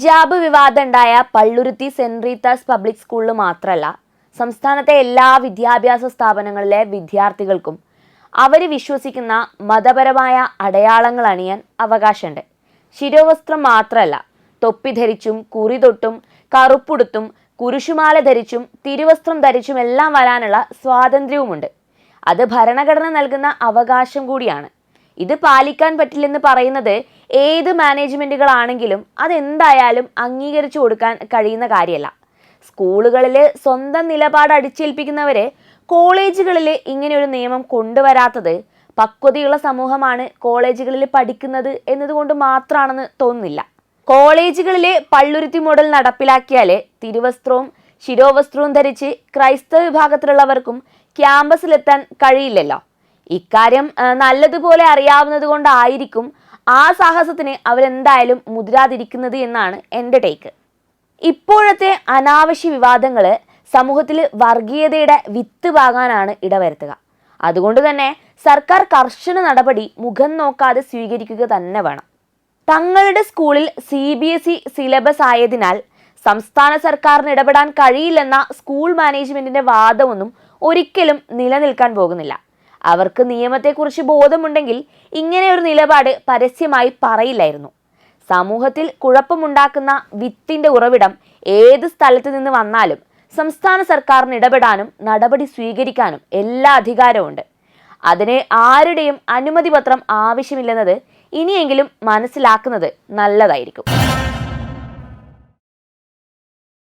ഹിജാബ് വിവാദം ഉണ്ടായ Palluruthy saint Rita's public സ്കൂളിൽ മാത്രമല്ല, സംസ്ഥാനത്തെ എല്ലാ വിദ്യാഭ്യാസ സ്ഥാപനങ്ങളിലെ വിദ്യാർത്ഥികൾക്കും അവർ വിശ്വസിക്കുന്ന മതപരമായ അടയാളങ്ങൾ അണിയാൻ അവകാശമുണ്ട്. ശിരോവസ്ത്രം മാത്രമല്ല, തൊപ്പി ധരിച്ചും കുറി തൊട്ടും കറുപ്പുടുത്തും കുരിശുമാല ധരിച്ചും തിരുവസ്ത്രം ധരിച്ചും എല്ലാം വരാനുള്ള സ്വാതന്ത്ര്യവുമുണ്ട്. അത് ഭരണഘടന നൽകുന്ന അവകാശം കൂടിയാണ്. ഇത് പാലിക്കാൻ പറ്റില്ലെന്ന് പറയുന്നത് ഏത് മാനേജ്മെന്റുകളാണെങ്കിലും അതെന്തായാലും അംഗീകരിച്ചു കൊടുക്കാൻ കഴിയുന്ന കാര്യമല്ല. സ്കൂളുകളിൽ സ്വന്തം നിലപാട് അടിച്ചേൽപ്പിക്കുന്നവരെ കോളേജുകളിൽ ഇങ്ങനെയൊരു നിയമം കൊണ്ടുവരാത്തത് പക്വതയുള്ള സമൂഹമാണ് കോളേജുകളിൽ പഠിക്കുന്നത് എന്നതുകൊണ്ട് മാത്രമാണെന്ന് തോന്നുന്നില്ല. കോളേജുകളിൽ പള്ളുരുത്തി മോഡൽ നടപ്പിലാക്കിയാൽ തിരുവസ്ത്രവും ശിരോവസ്ത്രവും ധരിച്ച് ക്രൈസ്തവ വിഭാഗത്തിലുള്ളവർക്കും ക്യാമ്പസിലെത്താൻ കഴിയില്ലല്ലോ. ഇക്കാര്യം നല്ലതുപോലെ അറിയാവുന്നത് കൊണ്ടായിരിക്കും ആ സാഹസത്തിന് അവരെന്തായാലും മുതിരാതിരിക്കുന്നത് എന്നാണ് എൻ്റെ ടേക്ക്. ഇപ്പോഴത്തെ അനാവശ്യ വിവാദങ്ങൾ സമൂഹത്തിൽ വർഗീയതയുടെ വിത്ത് പാകാനാണ് ഇടവരുത്തുക. അതുകൊണ്ട് തന്നെ സർക്കാർ കർശന നടപടി മുഖം നോക്കാതെ സ്വീകരിക്കുക തന്നെ വേണം. തങ്ങളുടെ സ്കൂളിൽ CBSE സിലബസ് ആയതിനാൽ സംസ്ഥാന സർക്കാരിന് ഇടപെടാൻ കഴിയില്ലെന്ന സ്കൂൾ മാനേജ്മെന്റിന്റെ വാദമൊന്നും ഒരിക്കലും നിലനിൽക്കാൻ പോകുന്നില്ല. അവർക്ക് നിയമത്തെക്കുറിച്ച് ബോധമുണ്ടെങ്കിൽ ഇങ്ങനെ ഒരു നിലപാട് പരസ്യമായി പറയില്ലായിരുന്നു. സമൂഹത്തിൽ കുഴപ്പമുണ്ടാക്കുന്ന വിത്തിന്റെ ഉറവിടം ഏത് സ്ഥലത്ത് നിന്ന് വന്നാലും സംസ്ഥാന സർക്കാരിന് ഇടപെടാനും നടപടി സ്വീകരിക്കാനും എല്ലാ അധികാരവുമുണ്ട്. അതിന് ആരുടെയും അനുമതി പത്രം ആവശ്യമില്ലെന്നത് ഇനിയെങ്കിലും മനസ്സിലാക്കുന്നത് നല്ലതായിരിക്കും.